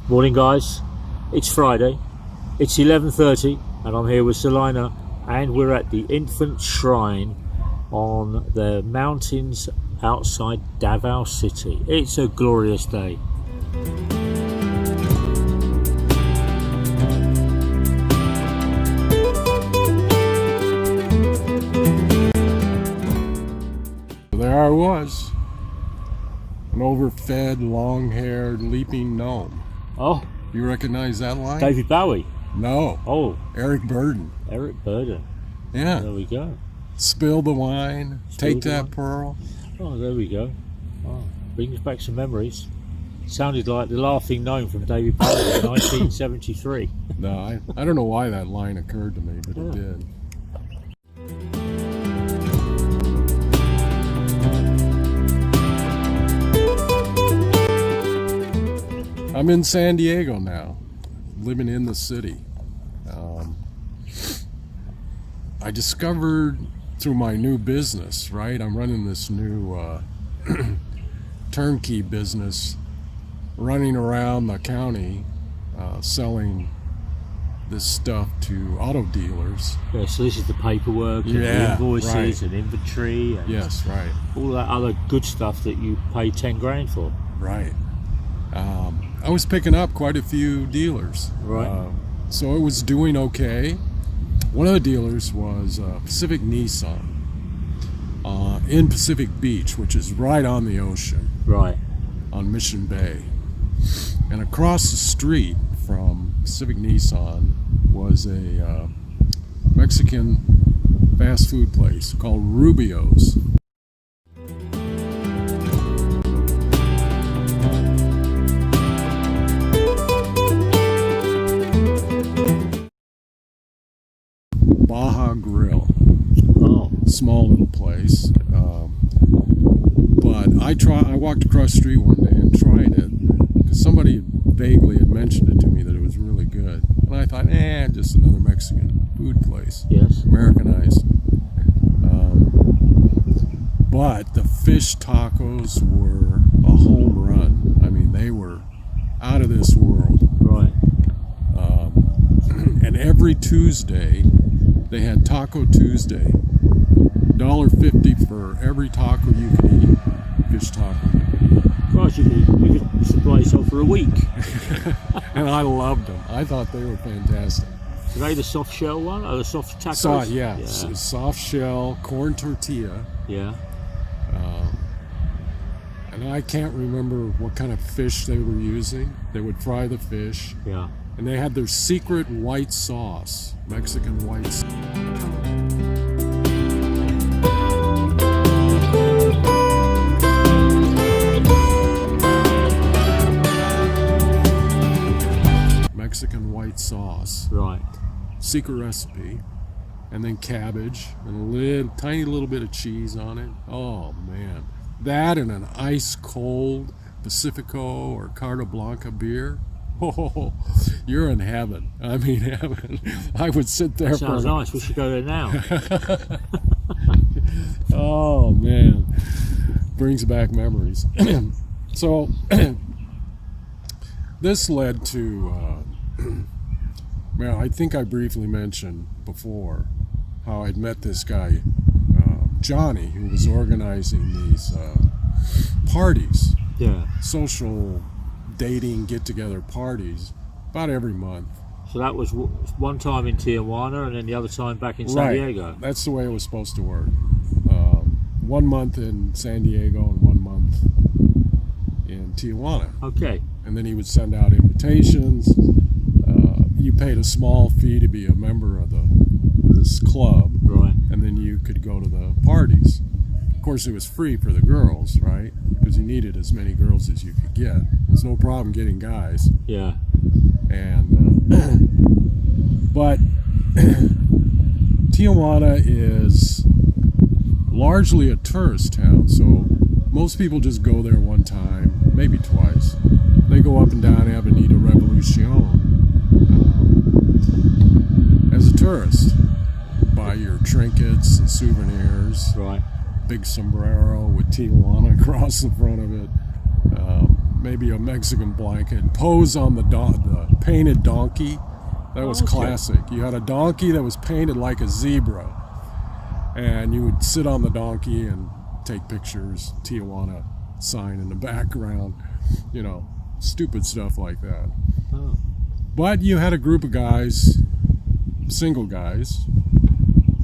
Morning guys, it's Friday, it's 11:30 and I'm here with Selina and we're at the infant shrine on the mountains outside Davao City. It's a glorious day. There I was, an overfed, long-haired, leaping gnome. Oh, you recognize that line? David Bowie. No. Oh, Eric Burden. Eric Burden. Yeah. There we go. Spill the wine, take that pearl. Oh, there we go. Oh, brings back some memories. Sounded like the laughing gnome from David Bowie in 1973. No, I don't know why that line occurred to me, but it did. I'm in San Diego now, living in the city. I discovered through my new business, right? I'm running this new turnkey business, running around the county, selling this stuff to auto dealers. Yeah, so this is the paperwork and the invoices and inventory and all that other good stuff that you pay 10 grand for. Right. I was picking up quite a few dealers. Right. So it was doing okay. One of the dealers was Pacific Nissan in Pacific Beach, which is right on the ocean. Right. On Mission Bay. And across the street from Pacific Nissan was a Mexican fast food place called Rubio's. Baja Grill. Oh. Small little place. But I walked across the street one day and tried it because somebody vaguely had mentioned it to me that it was really good. And I thought, just another Mexican food place. Yes. Americanized. But the fish tacos were a home run. I mean, they were out of this world. Right. And every Tuesday, they had Taco Tuesday. $1.50 for every taco you could eat. Fish taco you could eat. Gosh, you could supply yourself for a week. And I loved them. I thought they were fantastic. Are they the soft shell one or the soft tacos? Yeah. Soft shell, corn tortilla. Yeah. And I can't remember what kind of fish they were using. They would fry the fish. Yeah. And they had their secret white sauce, Mexican white sauce. Mexican white sauce. Right. Secret recipe. And then cabbage and a tiny little bit of cheese on it. Oh man. That and an ice cold Pacifico or Carta Blanca beer. Oh, you're in heaven. I mean, heaven. I would sit there. Sounds nice. We should go there now. Oh man, brings back memories. So this led to. Well, I think I briefly mentioned before how I'd met this guy, Johnny, who was organizing these parties. Yeah. Social dating get-together parties about every month. So that was one time in Tijuana and then the other time back in San Diego. That's the way it was supposed to work. 1 month in San Diego and 1 month in Tijuana. Okay. And then he would send out invitations. You paid a small fee to be a member of this club. Right. And then you could go to the parties. Of course, it was free for the girls, right? Because you needed as many girls as you could get. There's no problem getting guys. Yeah. And but Tijuana is largely a tourist town, so most people just go there one time, maybe twice. They go up and down Avenida Revolucion as a tourist. Buy your trinkets and souvenirs. Right. Big sombrero with Tijuana across the front of it. maybe a Mexican blanket, pose on the painted donkey. That was classic. You had a donkey that was painted like a zebra, and you would sit on the donkey and take pictures, Tijuana sign in the background, you know, stupid stuff like that. Oh. But you had a group of guys, single guys,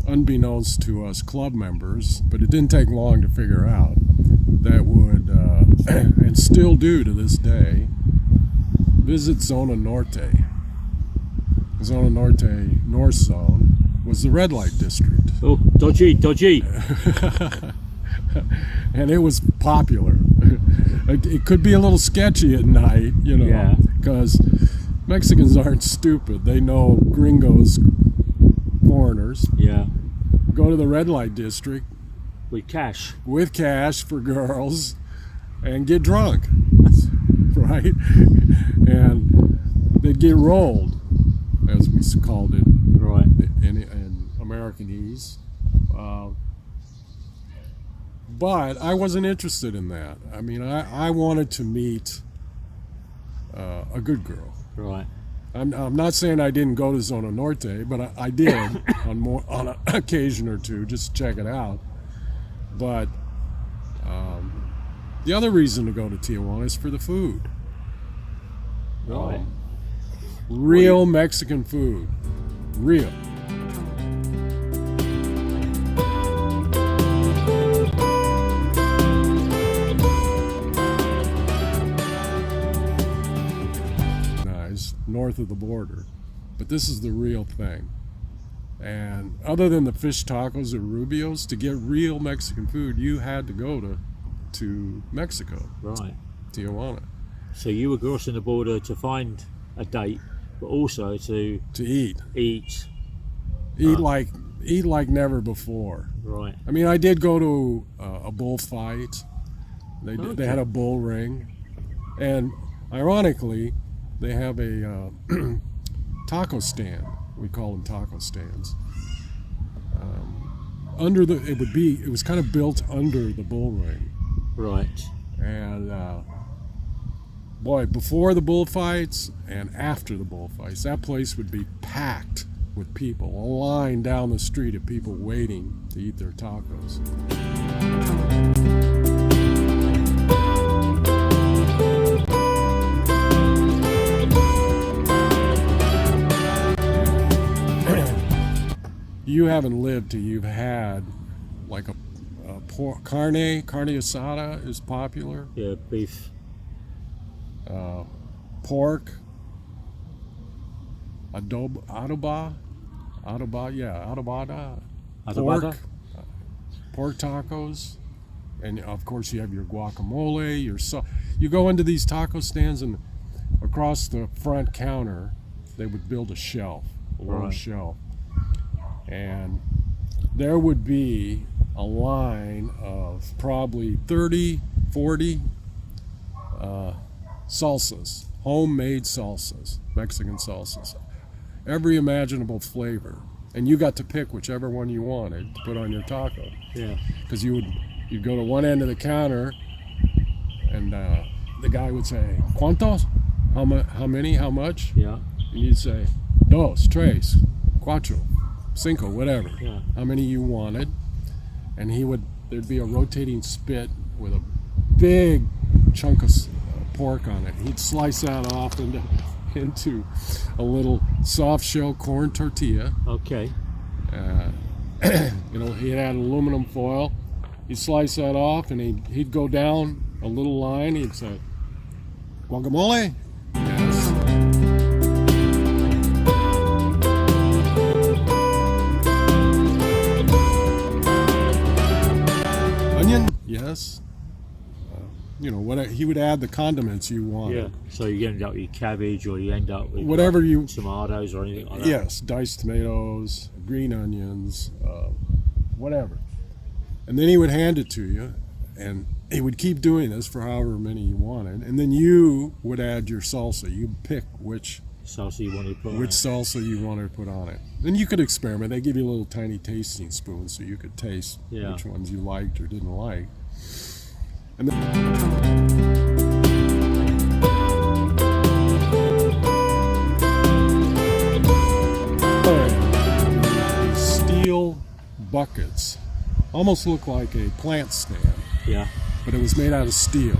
unbeknownst to us club members, but it didn't take long to figure out, that would, and still do to this day, visit Zona Norte. Zona Norte, North Zone, was the red light district. Oh, dodgy. And it was popular. It could be a little sketchy at night, you know, because Mexicans aren't stupid. They know gringos, foreigners. Yeah. Go to the red light district with cash for girls and get drunk, right? And they'd get rolled, as we called it, right, in Americanese. But I wasn't interested in that. I mean, I wanted to meet a good girl. Right. I'm not saying I didn't go to Zona Norte, but I did on an occasion or two, just to check it out. But the other reason to go to Tijuana is for the food. Right. Real Mexican food. Real. North of the border, but this is the real thing. And other than the fish tacos at Rubio's, to get real Mexican food, you had to go to Mexico, right, Tijuana. So you were crossing the border to find a date, but also to eat like never before. Right. I mean, I did go to a bullfight. They had a bull ring, and ironically, they have a taco stand. We call them taco stands. It was kind of built under the bull ring. Right. And boy, before the bullfights and after the bullfights, that place would be packed with people, a line down the street of people waiting to eat their tacos. You haven't lived till you've had like a carne asada is popular. Yeah, beef. Pork. Adobada. Pork tacos. And of course you have your guacamole, you go into these taco stands, and across the front counter they would build a long shelf. And there would be a line of probably 30, 40 salsas, homemade salsas, Mexican salsas, every imaginable flavor. And you got to pick whichever one you wanted to put on your taco. Yeah. Because you'd go to one end of the counter, and the guy would say, "¿Cuántos? How many? How much?" Yeah. And you'd say, "Dos, tres, cuatro, cinco, whatever." Yeah. How many you wanted. And there'd be a rotating spit with a big chunk of pork on it. He'd slice that off into a little soft shell corn tortilla. Okay. He'd add aluminum foil. He'd slice that off, and he'd go down a little line. He'd say, "Guacamole?" Yes. Onion? Yes. He would add the condiments you wanted. Yeah. So you end up with cabbage, or you end up with whatever you tomatoes or anything like that. Yes, diced tomatoes, green onions, whatever. And then he would hand it to you, and he would keep doing this for however many you wanted. And then you would add your salsa. You pick which salsa you wanted to put salsa you wanted to put on it. Then you could experiment. They give you a little tiny tasting spoon so you could taste which ones you liked or didn't like. And then buckets, almost looked like a plant stand, Yeah. but it was made out of steel.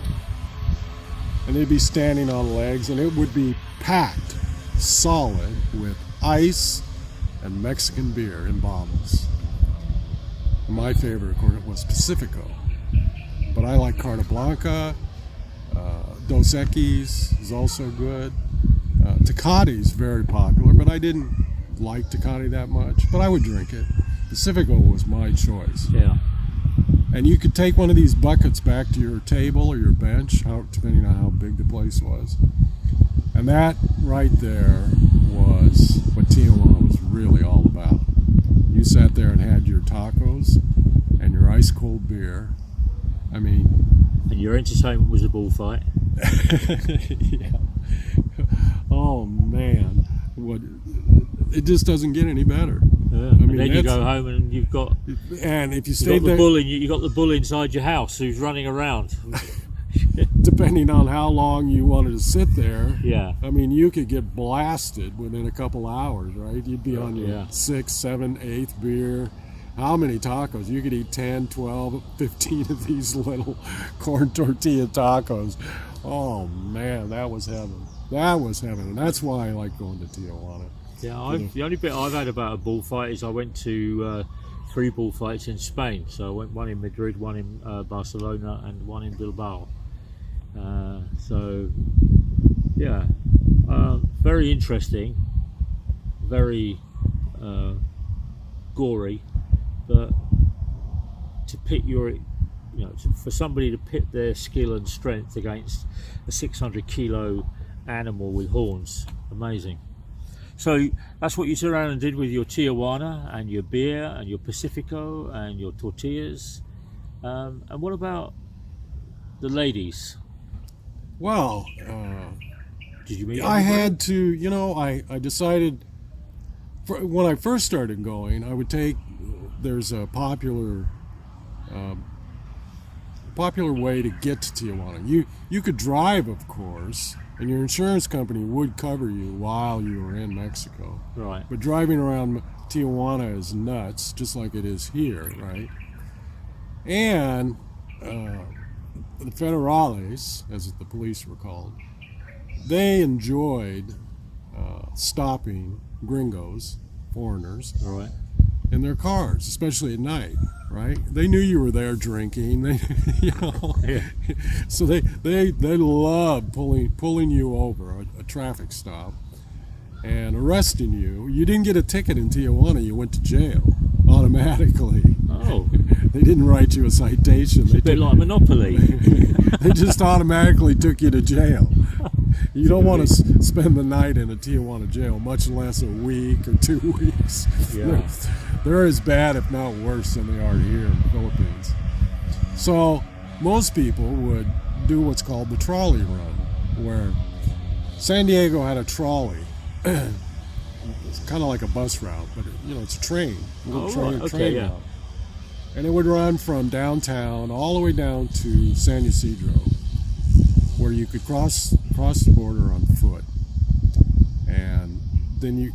And they'd be standing on legs, and it would be packed solid with ice and Mexican beer in bottles. My favorite, of course, was Pacifico, but I like Carta Blanca. Dos Equis is also good. Tecate is very popular, but I didn't like Tecate that much, but I would drink it. Pacifico was my choice. Yeah. And you could take one of these buckets back to your table or your bench, depending on how big the place was. And that right there was what Tijuana was really all about. You sat there and had your tacos and your ice cold beer. I mean, And your entertainment was a bullfight. yeah. Oh man, it just doesn't get any better. Yeah. I mean, and then you go home and you've got and if you you stay got there, you got the bull inside your house who's running around. depending on how long you wanted to sit there, Yeah. I mean, you could get blasted within a couple hours, right? You'd be on your Yeah. 6th, 7th, 8th beer. How many tacos? You could eat 10, 12, 15 of these little corn tortilla tacos. Oh man, that was heaven. That was heaven, and that's why I like going to Tijuana. Yeah, the only bit I've had about a bullfight is I went to 3 bullfights in Spain. So I went one in Madrid, one in Barcelona, and one in Bilbao. So yeah, very interesting, very gory, but to pit your, for somebody to pit their skill and strength against a 600 kilo animal with horns, amazing. So that's what you turned around and did with your Tijuana and your beer and your Pacifico and your tortillas. And what about the ladies? Well, Did you meet? I everybody? had to, I decided when I first started going, I would take, there's a popular way to get to Tijuana. You could drive, of course, and your insurance company would cover you while you were in Mexico. Right. But driving around Tijuana is nuts, just like it is here, right? And the federales, as the police were called, they enjoyed stopping gringos, foreigners, All right. in their cars, especially at night, right? They knew you were there drinking, Yeah. So they loved pulling you over, a traffic stop, and arresting you. You didn't get a ticket in Tijuana, you went to jail automatically. Oh, They didn't write you a citation. a bit like Monopoly. They just automatically took you to jail. You don't want to spend the night in a Tijuana jail, much less a week or 2 weeks. Yeah. They're as bad, if not worse, than they are here in the Philippines. So most people would do what's called the trolley run, where San Diego had a trolley. It's kind of like a bus route, but it's a train. A little Oh, train, right. Okay, train yeah. route. And it would run from downtown all the way down to San Ysidro, where you could cross the border on foot. And then you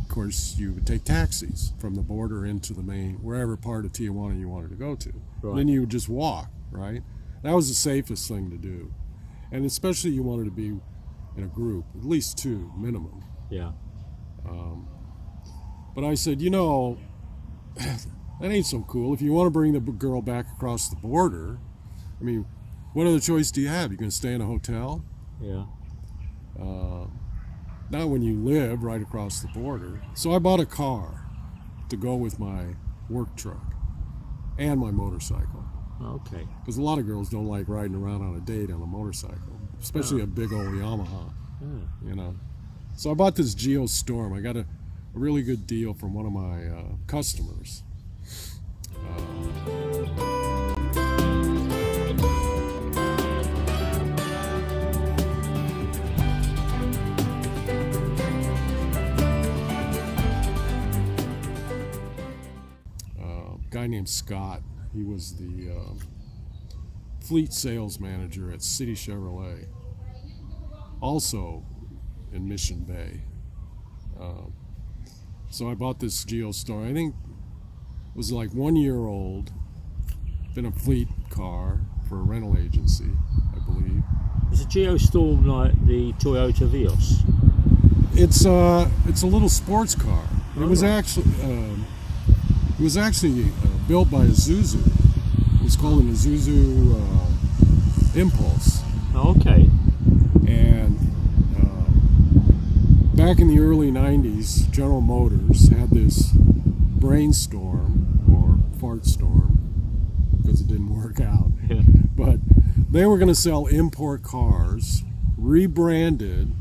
would take taxis from the border into the main, wherever part of Tijuana you wanted to go to. Right. Then you would just walk, right? That was the safest thing to do. And especially you wanted to be in a group, at least 2 minimum. Yeah. But I said, that ain't so cool. If you want to bring the girl back across the border, I mean, what other choice do you have? You going to stay in a hotel? Yeah. Not when you live right across the border. So I bought a car to go with my work truck and my motorcycle. Okay. Because a lot of girls don't like riding around on a date on a motorcycle, especially a big old Yamaha, Yeah. So I bought this Geostorm. I got a really good deal from one of my customers. Guy named Scott. He was the fleet sales manager at City Chevrolet, also in Mission Bay. So I bought this Geostorm. I think was like 1 year old. Been a fleet car for a rental agency, I believe. Is a Geostorm like the Toyota Vios? It's a little sports car. It was actually built by Isuzu. It was called an Isuzu Impulse. Okay. And back in the early 90s, General Motors had this brainstorm or fart storm, because it didn't work out. Yeah. But they were going to sell import cars rebranded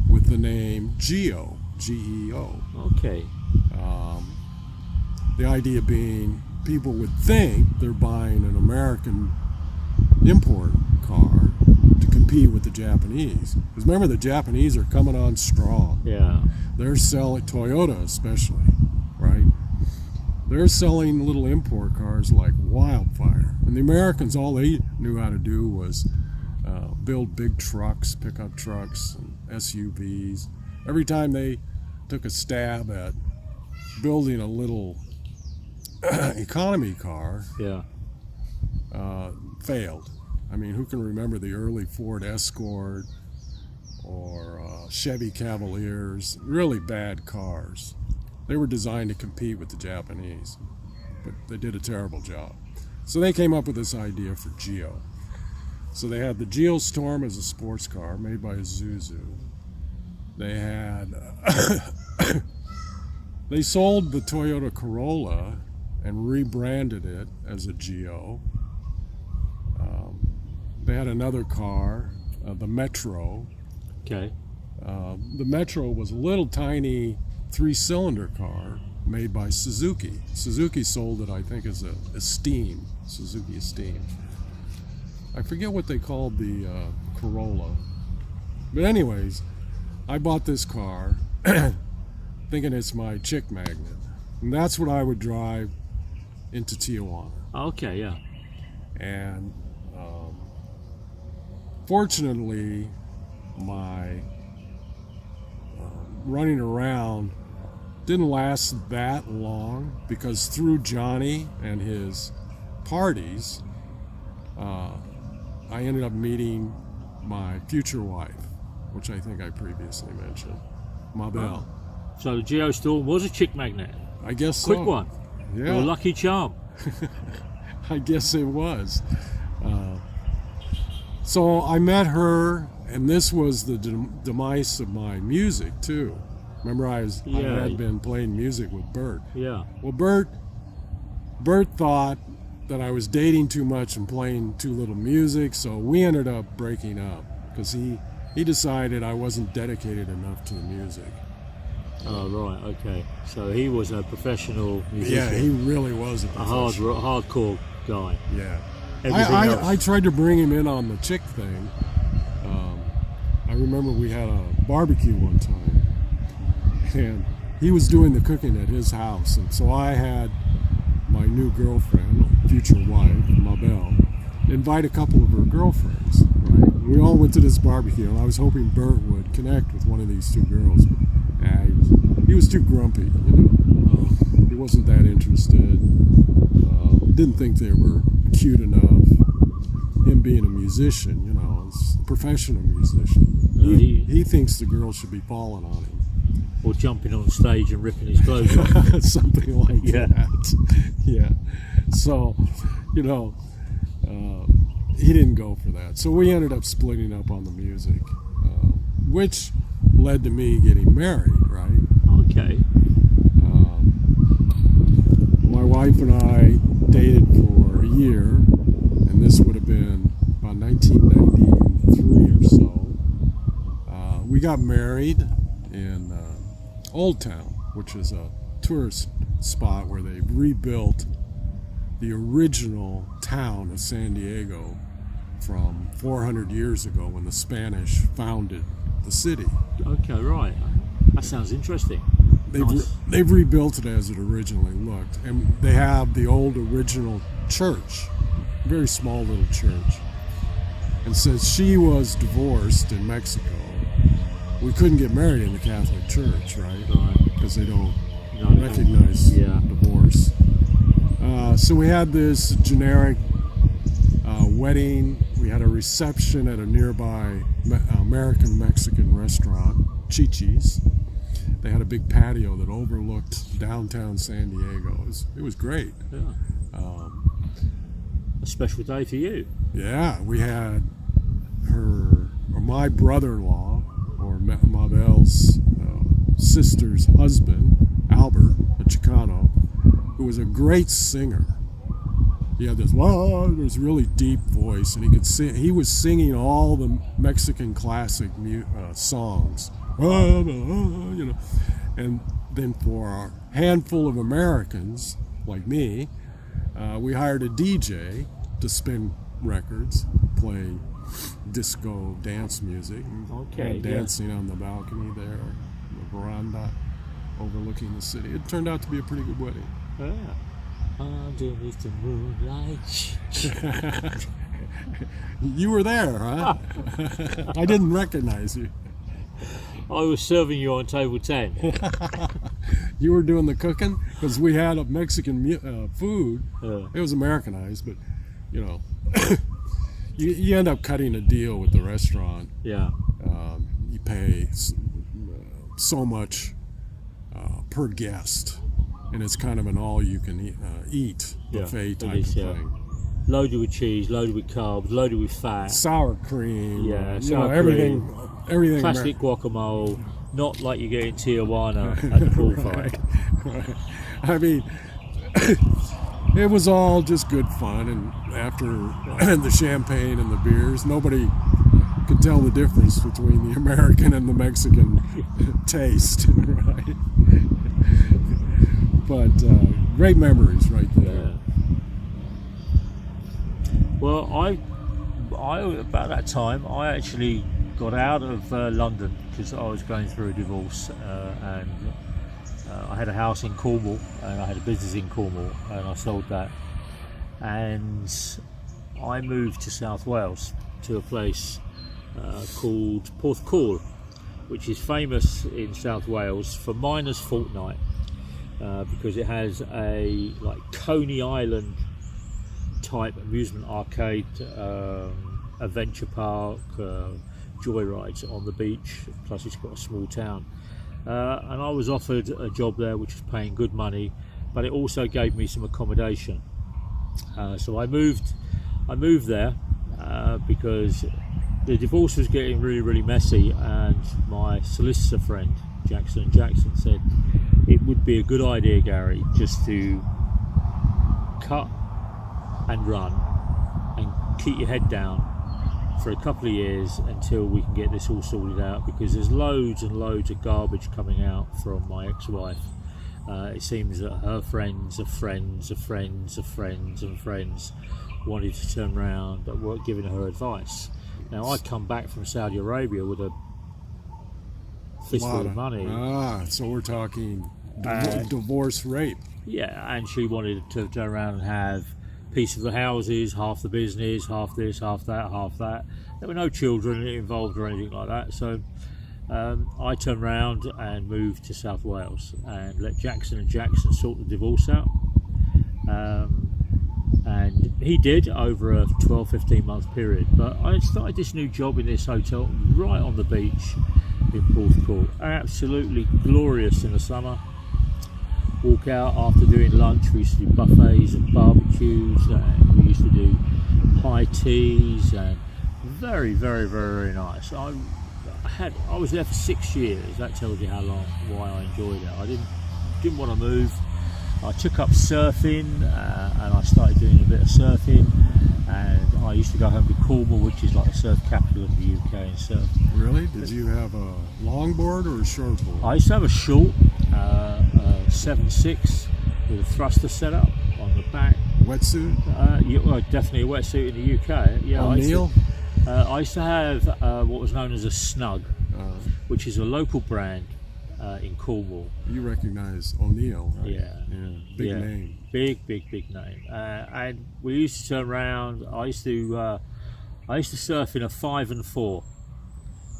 with the name Geo, G-E-O. Okay. The idea being people would think they're buying an American import car to compete with the Japanese. Because remember, the Japanese are coming on strong. Yeah. They're selling, Toyota especially, right? They're selling little import cars like wildfire. And the Americans, all they knew how to do was build big trucks, pickup trucks, and SUVs. Every time they took a stab at building a little economy car, Yeah. failed. I mean, who can remember the early Ford Escort or Chevy Cavaliers? Really bad cars. They were designed to compete with the Japanese, but they did a terrible job. So they came up with this idea for Geo. So they had the Geostorm as a sports car made by Isuzu. They had they sold the Toyota Corolla and rebranded it as a Geo. They had another car, the Metro. Okay. The Metro was a little tiny 3-cylinder car made by Suzuki. Suzuki sold it, I think, as a Esteem, Suzuki Esteem. I forget what they called the Corolla. But anyways, I bought this car thinking it's my chick magnet. And that's what I would drive into Tijuana. Okay, yeah. And fortunately, my running around didn't last that long, because through Johnny and his parties, I ended up meeting my future wife, which I think I previously mentioned, Mabel. So the Geostorm was a chick magnet. I guess so. Quick one. Yeah. Your lucky charm. I guess it was. So I met her, and this was the demise of my music too. Remember, I had been playing music with Bert. Yeah. Well, Bert thought that I was dating too much and playing too little music, so we ended up breaking up because he decided I wasn't dedicated enough to the music. Oh, right, okay. So he was a professional musician. Yeah, he really was a professional. hardcore guy. Yeah. Everything else. I tried to bring him in on the chick thing. I remember we had a barbecue one time, and he was doing the cooking at his house, and so I had my new girlfriend, future wife, Mabel, invite a couple of her girlfriends. Right? We all went to this barbecue, and I was hoping Bert would connect with one of these two girls, but he was too grumpy. He wasn't that interested. Didn't think they were cute enough. Him being a musician, is a professional musician. He thinks the girl should be falling on him. Or jumping on stage and ripping his clothes off. Something like that. Yeah. So, he didn't go for that. So we ended up splitting up on the music, which led to me getting married, right? Okay. My wife and I dated for a year, and this would have been about 1993 or so. We got married in Old Town, which is a tourist spot where they rebuilt the original town of San Diego from 400 years ago when the Spanish founded the city. Okay, right. That sounds interesting. They've rebuilt it as it originally looked, and they have the old original church, very small little church. And since she was divorced in Mexico, we couldn't get married in the Catholic Church, right? Because they don't recognize divorce. So we had this generic wedding. We had a reception at a nearby American-Mexican restaurant, Chi-Chi's. They had a big patio that overlooked downtown San Diego. It was great. Yeah. A special day for you. Yeah, we had my brother-in-law, or Mabel's sister's husband, Albert, a Chicano, who was a great singer. He had this really deep voice, and he could sing. He was singing all the Mexican classic songs, you know. And then for a handful of Americans like me, we hired a DJ to spin records, play disco dance music, Okay, dancing on the balcony there, the veranda overlooking the city. It turned out to be a pretty good wedding. Yeah. Underneath the moonlight. You were there, huh? I didn't recognize you. I was serving you on table 10. You were doing the cooking? Because we had a Mexican food. It was Americanized, but, you know, you end up cutting a deal with the restaurant. Yeah. You pay so much per guest, and it's kind of an all-you-can-eat buffet type of thing. Loaded with cheese, loaded with carbs, loaded with fat. Sour cream. Yeah, everything. Plastic guacamole, not like you get in Tijuana at the bullfight. Right. I mean, it was all just good fun, and after the champagne and the beers, nobody could tell the difference between the American and the Mexican taste, right? But great memories right there. Yeah. Well, I about that time, I actually got out of London because I was going through a divorce, and I had a house in Cornwall, and I had a business in Cornwall, and I sold that, and I moved to South Wales to a place called Porthcawl, which is famous in South Wales for Miners' Fortnight, because it has a Coney Island type amusement arcade, adventure park, joyrides on the beach, plus it's got a small town, and I was offered a job there which was paying good money, but it also gave me some accommodation, so I moved there because the divorce was getting really messy, and my solicitor friend Jackson said it would be a good idea, Gary, just to cut and run and keep your head down for a couple of years until we can get this all sorted out, because there's loads and loads of garbage coming out from my ex-wife. It seems that her friends of friends of friends of friends and friends wanted to turn around but weren't giving her advice. Now, I'd come back from Saudi Arabia with a fistful of money. So we're talking divorce rape. Yeah, and she wanted to turn around and have piece of the houses, half the business, half this, half that, half that. There were no children involved or anything like that, so I turned around and moved to South Wales and let Jackson sort the divorce out, and he did over a 12-15 month period. But I started this new job in this hotel right on the beach in Porthcawl, absolutely glorious in the summer. Walk out after doing lunch, we used to do buffets and barbecues, and we used to do high teas, and very nice. I was there for 6 years. That tells you why I enjoyed it. I didn't want to move. I took up surfing, and I started doing a bit of surfing, and I used to go home to Cornwall, which is like the surf capital of the UK, and surf. Really? Did you have a longboard or a shortboard? I used to have a short 7.6 with a thruster setup on the back. Wetsuit? Well, definitely a wetsuit in the UK. Yeah, Kneale? I used to have what was known as a snug, which is a local brand in Cornwall. You recognize O'Neill, right? Yeah. Big name. Big name. And we used to turn around. I used to surf in a 5 and 4.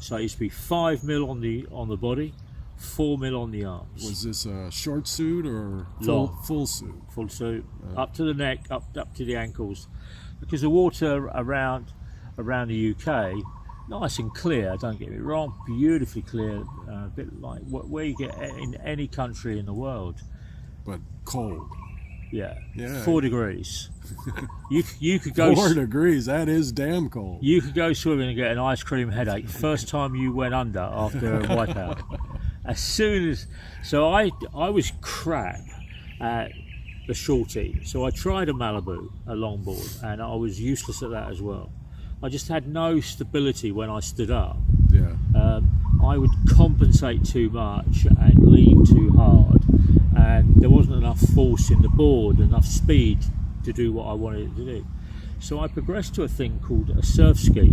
So it used to be 5 mil on the body, 4 mil on the arms. Was this a short suit or Long. full suit? Full suit, up to the neck, up to the ankles, because the water around the UK, nice and clear. Don't get me wrong, beautifully clear, a bit like where you get in any country in the world. But cold. Yeah, Yeah. 4 degrees. You could go 4 degrees. That is damn cold. You could go swimming and get an ice cream headache first time you went under after a wipeout. As soon as, so I was crap at the shorty, so I tried a Malibu, a longboard, and I was useless at that as well. I just had no stability when I stood up. Yeah. I would compensate too much and lean too hard, and there wasn't enough force in the board, enough speed to do what I wanted it to do. So I progressed to a thing called a surf ski,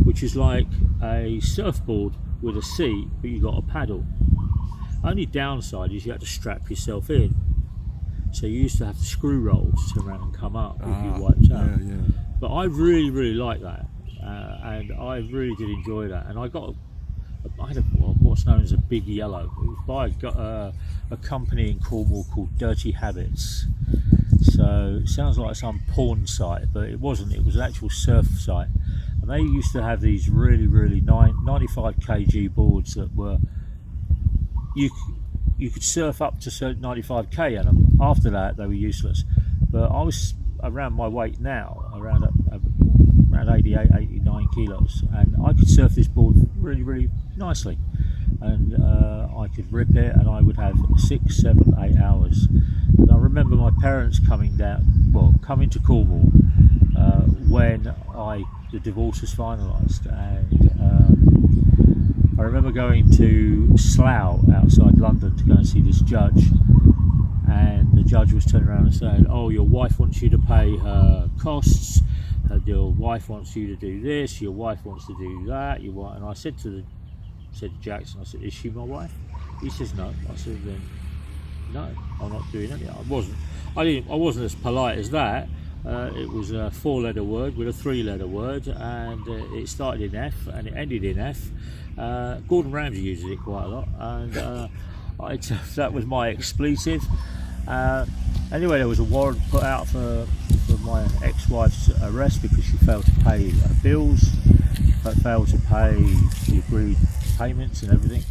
which is like a surfboard with a seat, but you got a paddle. Only downside is you had to strap yourself in. So you used to have to screw roll to turn around and come up if you wiped out. Yeah. But I really, really liked that, and I really did enjoy that. And I had what's known as a big yellow. It was by a company in Cornwall called Dirty Habits. So it sounds like some porn site, but it wasn't. It was an actual surf site. And they used to have these really, really 95 kg boards that were, you could surf up to 95k in them. After that, they were useless. But I was around my weight now, around 88, 89 kilos, and I could surf this board really, really nicely. And I could rip it, and I would have 6, 7, 8 hours. And I remember my parents coming to Cornwall when the divorce was finalised, and I remember going to Slough outside London to go and see this judge, and the judge was turning around and saying, "Oh, your wife wants you to pay her costs. Your wife wants you to do this. Your wife wants to do that. And I said to Jackson, I said, "Is she my wife?" He says, "No." I said, "Then no, I'm not doing anything." I wasn't as polite as that. It was a 4-letter word with a 3-letter word, and it started in F and it ended in F. Gordon Ramsay uses it quite a lot, and that was my expletive. Anyway, there was a warrant put out for my ex-wife's arrest because she failed to pay her bills, failed to pay the agreed payments and everything.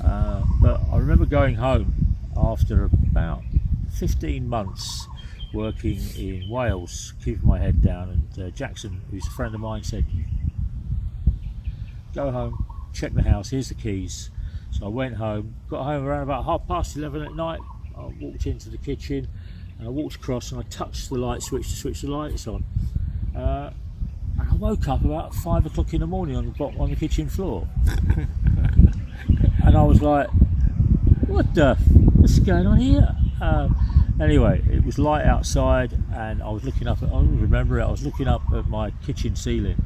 But I remember going home after about 15 months working in Wales, keeping my head down, and Jackson, who's a friend of mine, said, "Go home, check the house, here's the keys." So I went home, got home around about 11:30 at night. I walked into the kitchen and I walked across and I touched the light switch to switch the lights on, and I woke up about 5 o'clock in the morning on the kitchen floor. And I was like, what's going on here? Anyway, it was light outside, and I was looking up I was looking up at my kitchen ceiling,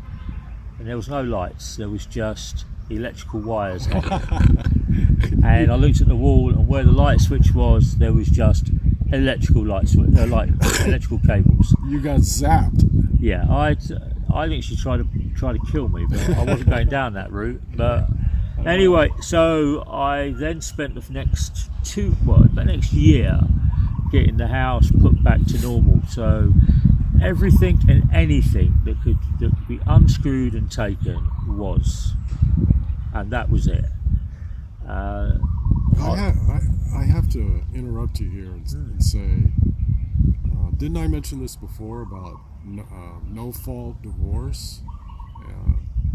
and there was no lights, there was just electrical wires on it. And I looked at the wall, and where the light switch was, there was just electrical electrical cables. You got zapped. Yeah, I think she tried to kill me, but I wasn't going down that route. But anyway, so I then spent the next year getting the house put back to normal. So everything and anything that could be unscrewed and taken was, and that was it. I have to interrupt you here and say, didn't I mention this before about no-fault divorce,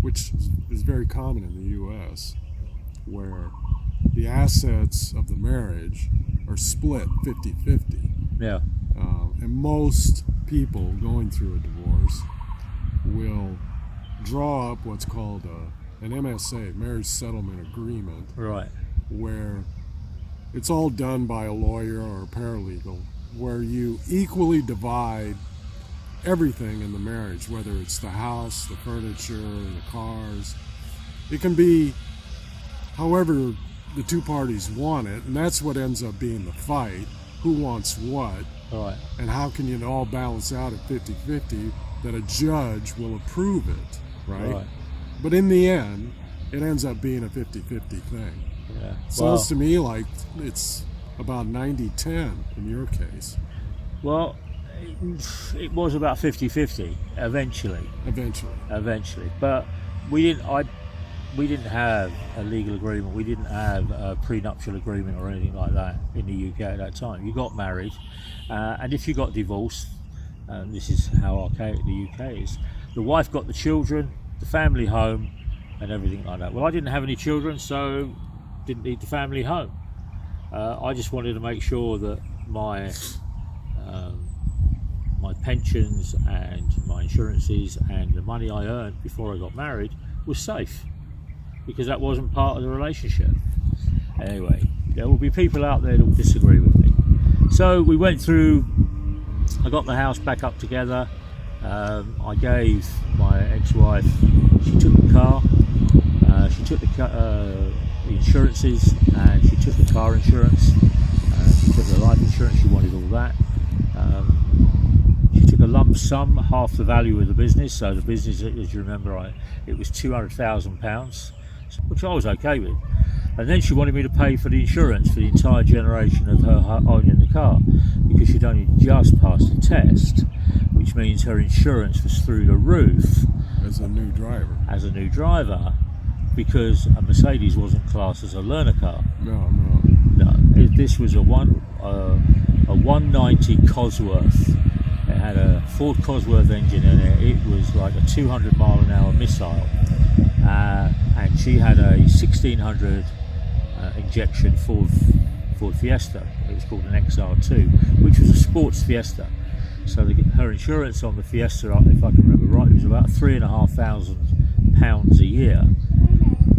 which is very common in the U.S., where the assets of the marriage are split 50-50. Yeah. And most people going through a divorce will draw up what's called an MSA, marriage settlement agreement, Right. where it's all done by a lawyer or a paralegal, where you equally divide everything in the marriage, whether it's the house, the furniture, the cars. It can be however the two parties want it, and that's what ends up being the fight. Who wants what? Right. And how can you all balance out at 50-50 that a judge will approve it, right? Right. But in the end, it ends up being a 50-50 thing. Yeah. Sounds to me like it's about 90-10 in your case. Well, it was about 50-50 eventually. But we didn't have a legal agreement. We didn't have a prenuptial agreement or anything like that in the UK at that time. You got married, and if you got divorced, this is how archaic the UK is, the wife got the children, the family home, and everything like that. Well, I didn't have any children, so didn't need the family home. I just wanted to make sure that my pensions and my insurances and the money I earned before I got married was safe, because that wasn't part of the relationship. Anyway, there will be people out there that will disagree with me. So we went through, I got the house back up together. I gave my ex-wife, she took the car, she took the insurances, and she took the car insurance, she took the life insurance, she wanted all that. She took a lump sum, half the value of the business. So the business, as you remember, it was £200,000, which I was okay with. And then she wanted me to pay for the insurance for the entire generation of her owning the car, because she'd only just passed the test, which means her insurance was through the roof. As a new driver. Because a Mercedes wasn't classed as a learner car. No. This was a 190 Cosworth. It had a Ford Cosworth engine in it. It was like a 200 mile an hour missile, and she had a 1600 injection Ford Fiesta. It was called an XR2, which was a sports Fiesta. So her insurance on the Fiesta, if I can remember right, it was about £3,500 a year.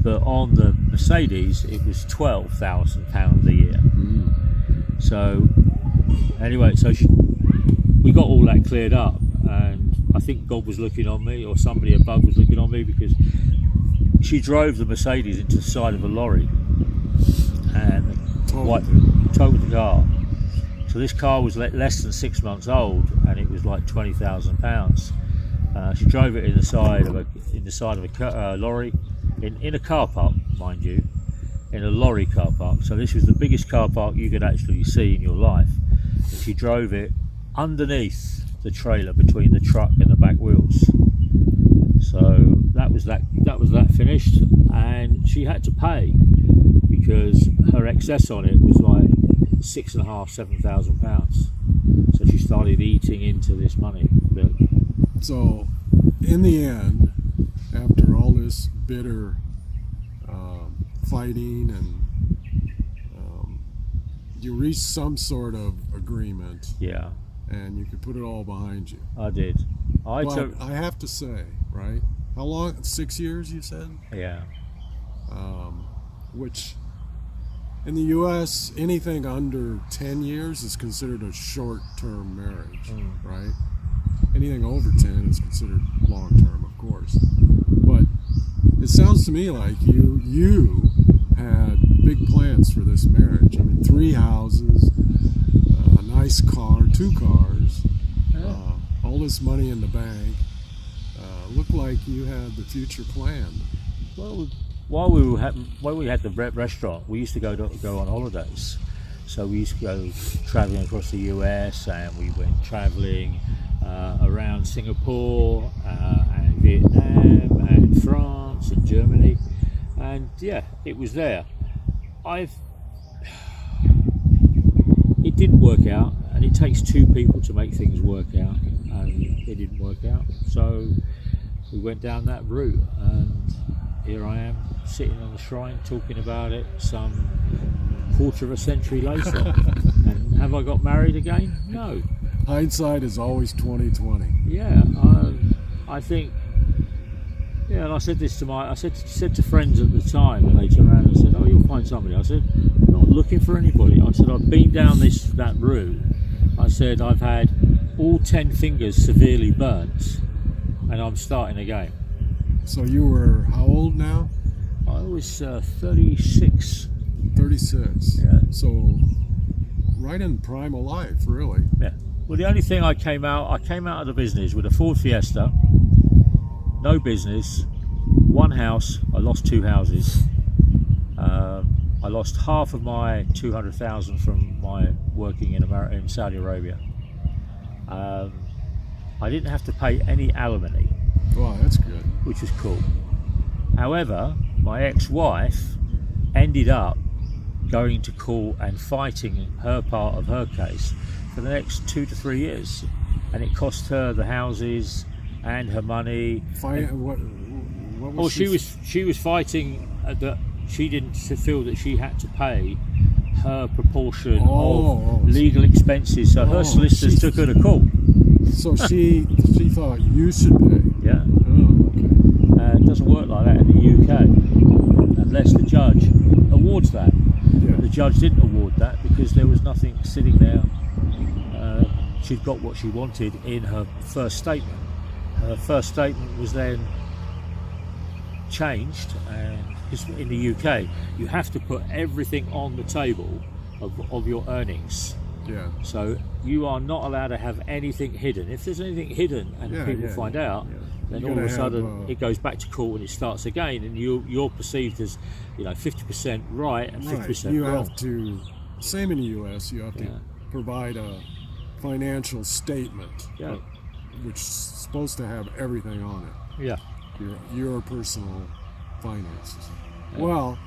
But on the Mercedes, it was £12,000 a year. So anyway, we got all that cleared up, and I think God was looking on me, or somebody above was looking on me, because she drove the Mercedes into the side of a lorry and totaled the car. So this car was less than 6 months old, and it was like £20,000. She drove it in the side of a lorry, in a car park, mind you, in a lorry car park. So this was the biggest car park you could actually see in your life. And she drove it underneath the trailer between the truck and the back wheels. So that was that finished, and she had to pay because her excess on it was like £6,500–7,000. So she started eating into this money. So in the end, after all this bitter fighting, and you reached some sort of agreement. Yeah. And you could put it all behind you. I did. I have to say, right? How long? 6 years, you said? Yeah. Which, in the U.S., anything under 10 years is considered a short-term marriage, right? Anything over 10 is considered long-term, of course. But it sounds to me like you had big plans for this marriage. I mean, 3 houses, a nice car, 2 cars, all this money in the bank. Looked like you had the future planned. Well, while we had the restaurant, we used to go on holidays. So we used to go traveling across the US, and we went traveling around Singapore and Vietnam and France and Germany, and yeah, it was there. It didn't work out, and it takes 2 people to make things work out, and it didn't work out. So we went down that route, and here I am sitting on the shrine talking about it some quarter of a century later. And have I got married again? No. Hindsight is always 20/20. Yeah, I think. Yeah, and I said this to I said to friends at the time, and they turned around and said, "Oh, you'll find somebody." I said, "I'm not looking for anybody." I said, "I've been down that route." I said, "I've had all 10 fingers severely burnt, and I'm starting again." So you were how old now? I was 36. 36. Yeah. So right in prime of life, really. Yeah. Well, the only thing I came out of the business with a Ford Fiesta, no business, 1 house. I lost 2 houses. I I lost half of my 200,000 from my working in Saudi Arabia. I didn't have to pay any alimony, Wow, that's good. which was cool. However, my ex-wife ended up going to court and fighting her part of her case for the next 2 to 3 years, and it cost her the houses and her money. What was Well, she was fighting that she didn't feel that she had to pay her proportion of legal expenses, so her solicitors took her to court. So she thought you should pay. Yeah, Oh, okay. it doesn't work like that in the UK unless the judge awards that. Yeah. The judge didn't award that because there was nothing sitting there. She'd got what she wanted in her first statement. Her first statement was then changed, and in the UK you have to put everything on the table of your earnings. Yeah. So you are not allowed to have anything hidden. If there's anything hidden and people find out, then You're all of a gonna sudden have, it goes back to court and it starts again, and you're perceived as 50% right and 50% You wrong. have to, same in the U.S., you have to provide a financial statement, Yeah. which is supposed to have everything on it. Yeah. Your personal finances. Yeah. Well,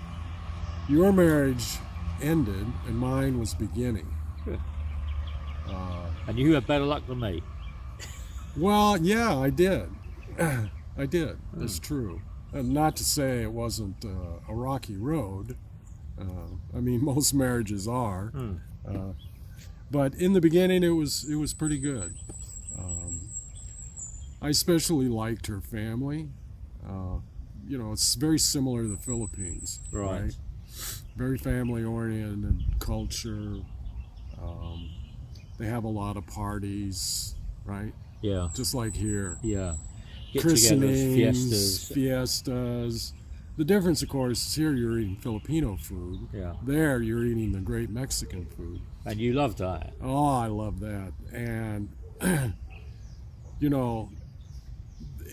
your marriage ended and mine was beginning. Good. And you had better luck than me. Well, yeah, I did. I did. That's true. And not to say it wasn't a rocky road. I mean, most marriages are. But in the beginning, it was pretty good. I especially liked her family. It's very similar to the Philippines. Right. Very family-oriented culture. They have a lot of parties, right? Yeah. Just like here. Yeah. Christenings, fiestas. fiestas. The difference, of course, is here you're eating Filipino food. Yeah. There you're eating the great Mexican food. And you loved that. Oh, I love that. And,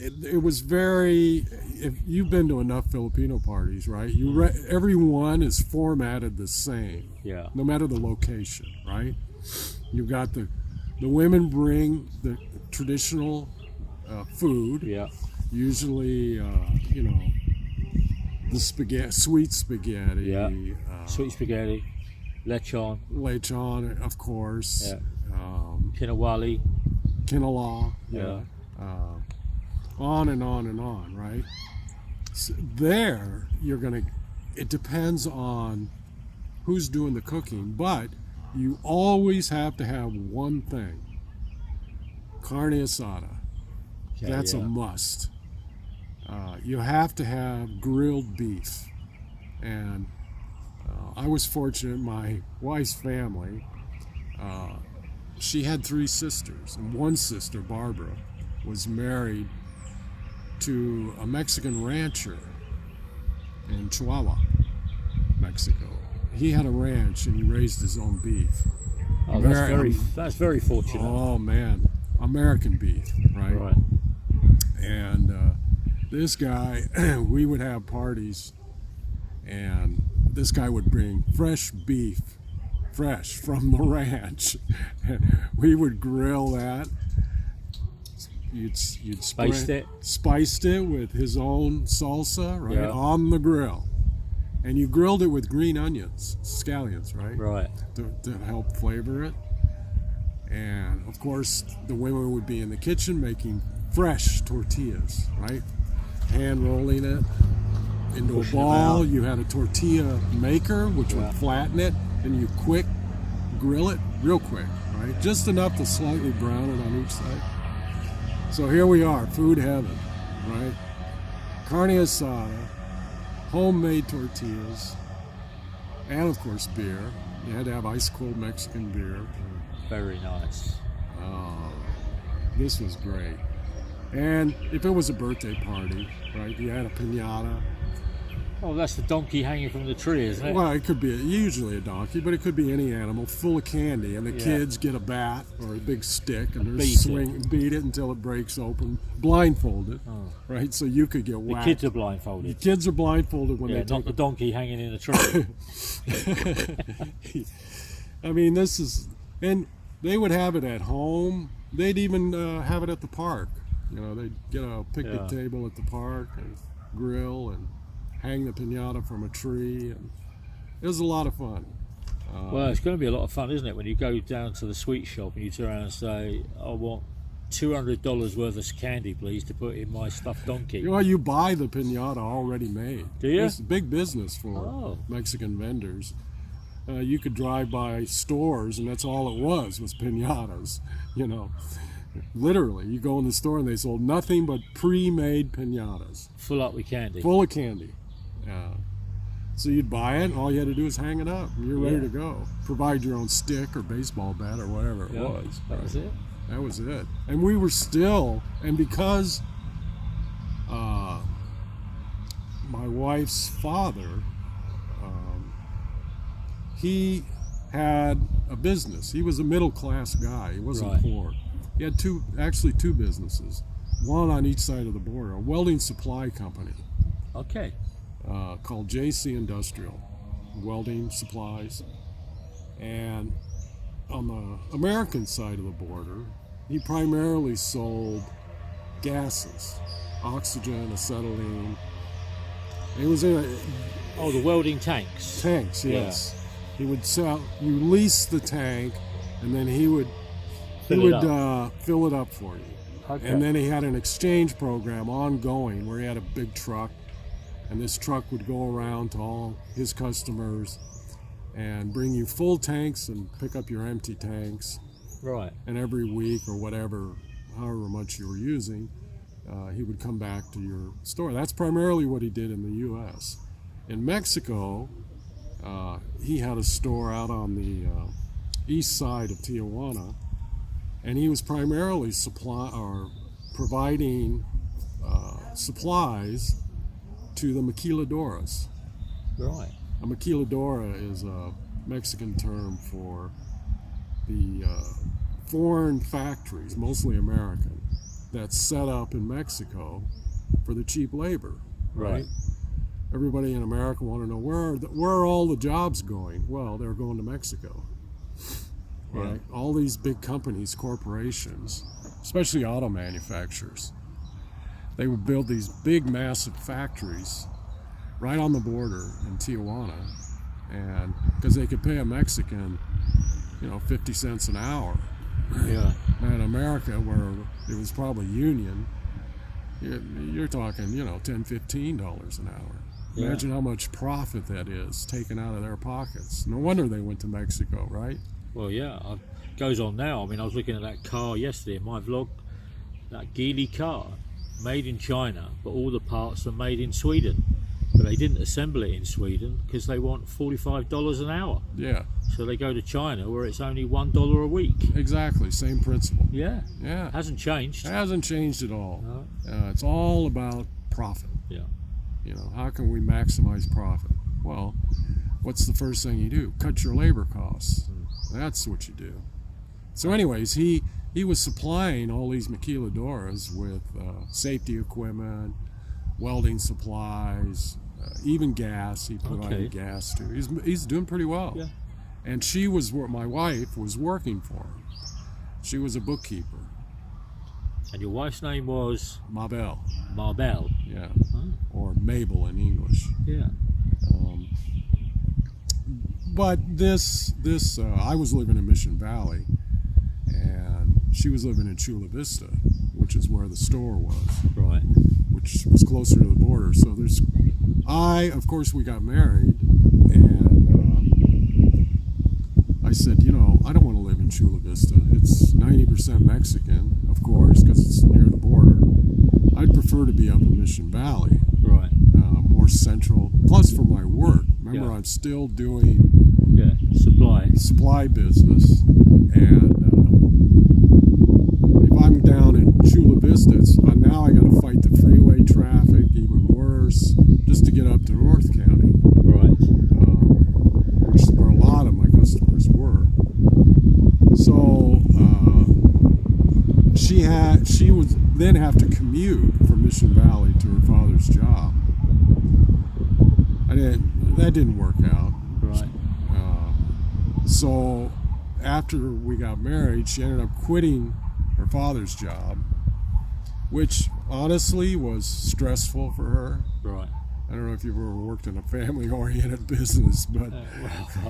it was very, if you've been to enough Filipino parties, right? Everyone is formatted the same. Yeah. No matter the location, right? You've got the women bring the traditional food. Yeah. Usually, the spaghetti, sweet spaghetti. Yeah. Sweet spaghetti, lechon. Lechon, of course. Yeah. Kinawali. Kneale. Yeah. On and on and on, right? So there, it depends on who's doing the cooking, but you always have to have one thing. Carne asada. Okay, That's a must. You have to have grilled beef. And I was fortunate, my wife's family, she had 3 sisters, and one sister, Barbara, was married to a Mexican rancher in Chihuahua, Mexico. He had a ranch and he raised his own beef. Oh, that's very fortunate. Oh man, American beef, right? Right. And this guy, we would have parties, and this guy would bring fresh beef, fresh from the ranch. We would grill that. You'd spiced it with his own salsa, right, on the grill, and you grilled it with green onions, scallions, right, to help flavor it. And of course, the women would be in the kitchen making fresh tortillas, right, hand rolling it into a ball. You had a tortilla maker which would flatten it, and you quick grill it real quick, right, just enough to slightly brown it on each side. So here we are, food heaven, right? Carne asada, homemade tortillas, and of course beer. You had to have ice cold Mexican beer. Very nice. Oh, this was great. And if it was a birthday party, right, you had a piñata, Oh, that's the donkey hanging from the tree, isn't it? Well, it could be usually a donkey, but it could be any animal full of candy, and the Yeah. kids get a bat or a big stick and they're beat it until it breaks open, blindfolded, right? So you could get The whacked. kids are blindfolded. The kids are blindfolded when Yeah, they not the donkey hanging in the tree. I mean, this is, and they would have it at home. They'd even have it at the park. You know, they'd get a picnic table at the park and grill and hang the piñata from a tree, and it was a lot of fun. Well, it's going to be a lot of fun, isn't it, when you go down to the sweet shop and you turn around and say, I want $200 worth of candy, please, to put in my stuffed donkey. Well, you buy the piñata already made. Do you? It's big business for Mexican vendors. You could drive by stores, and that's all it was piñatas, you know. Literally, you go in the store and they sold nothing but pre-made piñatas. Full up with candy. Full of candy. So you'd buy it, and all you had to do is hang it up, and you're ready to go. Provide your own stick or baseball bat or whatever it was. That was it. That was it. And we were still, and because my wife's father, he had a business. He was a middle-class guy. He wasn't poor. He had two businesses, one on each side of the border, a welding supply company. Okay. Called JC Industrial, welding supplies. And on the American side of the border, he primarily sold gases, oxygen, acetylene. It was in the welding tanks. Tanks, yes. He would sell. You lease the tank, and then he would fill it up for you. Okay. And then he had an exchange program ongoing where he had a big truck, and this truck would go around to all his customers and bring you full tanks and pick up your empty tanks. Right. And every week or whatever, however much you were using, he would come back to your store. That's primarily what he did in the U.S. In Mexico, he had a store out on the east side of Tijuana, and he was primarily providing supplies to the maquiladoras. Right. A maquiladora is a Mexican term for the foreign factories, mostly American, that's set up in Mexico for the cheap labor. Right. Everybody in America want to know where are all the jobs going? Well, they're going to Mexico. Right. All these big companies, corporations, especially auto manufacturers, they would build these big, massive factories right on the border in Tijuana, and because they could pay a Mexican, 50 cents an hour. Yeah. Now in America, where it was probably union, you're talking, $10, $15 an hour. Yeah. Imagine how much profit that is taken out of their pockets. No wonder they went to Mexico, right? Well, yeah, it goes on now. I mean, I was looking at that car yesterday in my vlog, that Geely car, made in China, but all the parts are made in Sweden. But they didn't assemble it in Sweden because they want $45 an hour. Yeah. So they go to China where it's only $1 a week. Exactly, same principle. Yeah. Yeah. Hasn't changed. It hasn't changed at all. No. It's all about profit. Yeah. How can we maximize profit? Well, what's the first thing you do? Cut your labor costs. That's what you do. So anyways, he was supplying all these maquiladoras with safety equipment, welding supplies, even gas. He provided gas too. He's doing pretty well. Yeah. And my wife was working for him. She was a bookkeeper. And your wife's name was? Mabel. Mabel. Yeah. Or Mabel in English. Yeah. But this I was living in Mission Valley, and she was living in Chula Vista, which is where the store was. Right. Which was closer to the border. So of course, we got married, and I said, I don't want to live in Chula Vista. It's 90% Mexican, of course, because it's near the border. I'd prefer to be up in Mission Valley. Right. More central. Plus, for my work, remember, I'm still doing supply business, and if I'm down in Chula Vista, now I got to fight the freeway traffic, even worse, just to get up to North then have to commute from Mission Valley to her father's job. That didn't work out. Right. So after we got married, she ended up quitting her father's job, which honestly was stressful for her. Right. I don't know if you've ever worked in a family-oriented business, but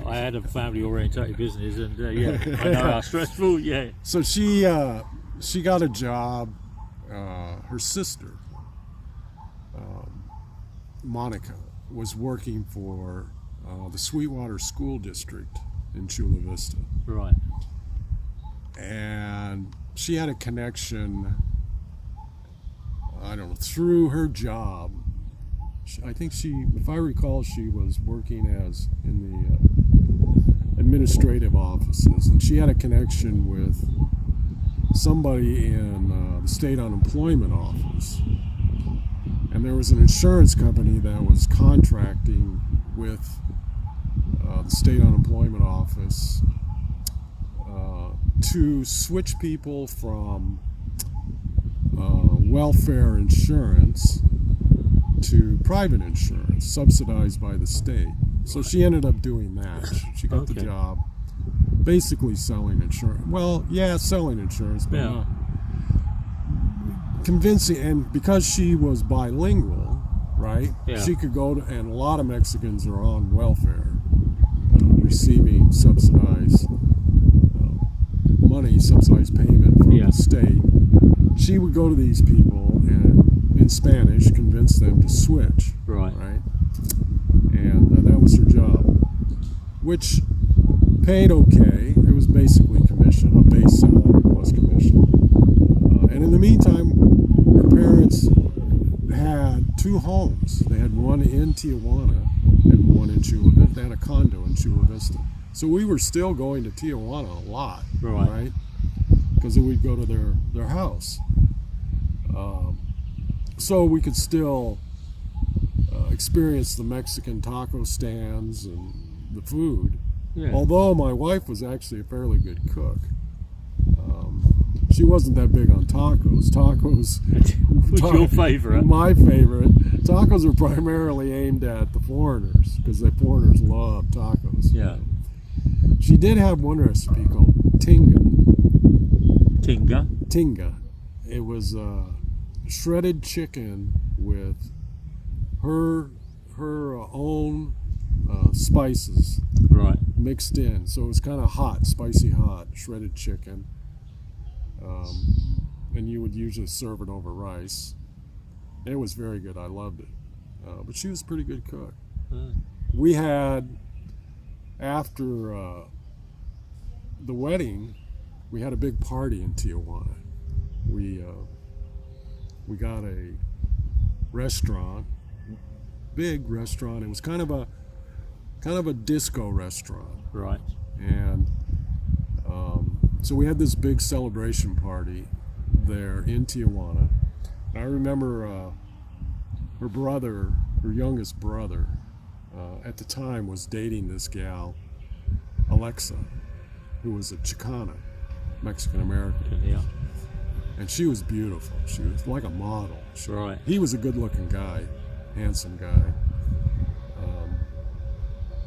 I had a family-oriented business, and yeah, I know how stressful. Yeah. so she got a job. Her sister, Monica, was working for the Sweetwater School District in Chula Vista. Right. And she had a connection, I don't know, through her job. I think if I recall, she was working in the administrative offices, and she had a connection with somebody in the state unemployment office. And there was an insurance company that was contracting with the state unemployment office to switch people from welfare insurance to private insurance subsidized by the state. So she ended up doing that. She got the job basically selling insurance. Well, yeah, selling insurance, but convincing. And because she was bilingual, right, she could go to, and a lot of Mexicans are on welfare, receiving subsidized money, subsidized payment from the state. She would go to these people and in Spanish convince them to switch. Right. And that was her job, which paid okay. It was basically commission, a base salary plus commission. And in the meantime, her parents had two homes. They had one in Tijuana and one in Chula Vista. They had a condo in Chula Vista. So we were still going to Tijuana a lot, right? Because we'd go to their house. So we could still experience the Mexican taco stands and the food. Yeah. Although my wife was actually a fairly good cook. She wasn't that big on tacos. What's your favorite? My favorite. Tacos are primarily aimed at the foreigners because the foreigners love tacos. Yeah. She did have one recipe called tinga. Tinga. It was shredded chicken with her own spices mixed in. So it was kind of hot, spicy hot, shredded chicken. And you would usually serve it over rice. It was very good. I loved it. But she was a pretty good cook. We had, after the wedding, we had a big party in Tijuana. We got a restaurant, big restaurant. It was kind of a disco restaurant. Right. And so we had this big celebration party there in Tijuana. I remember her youngest brother, at the time was dating this gal, Alexa, who was a Chicana, Mexican American. Yeah. And she was beautiful. She was like a model. He was a good-looking guy, handsome guy.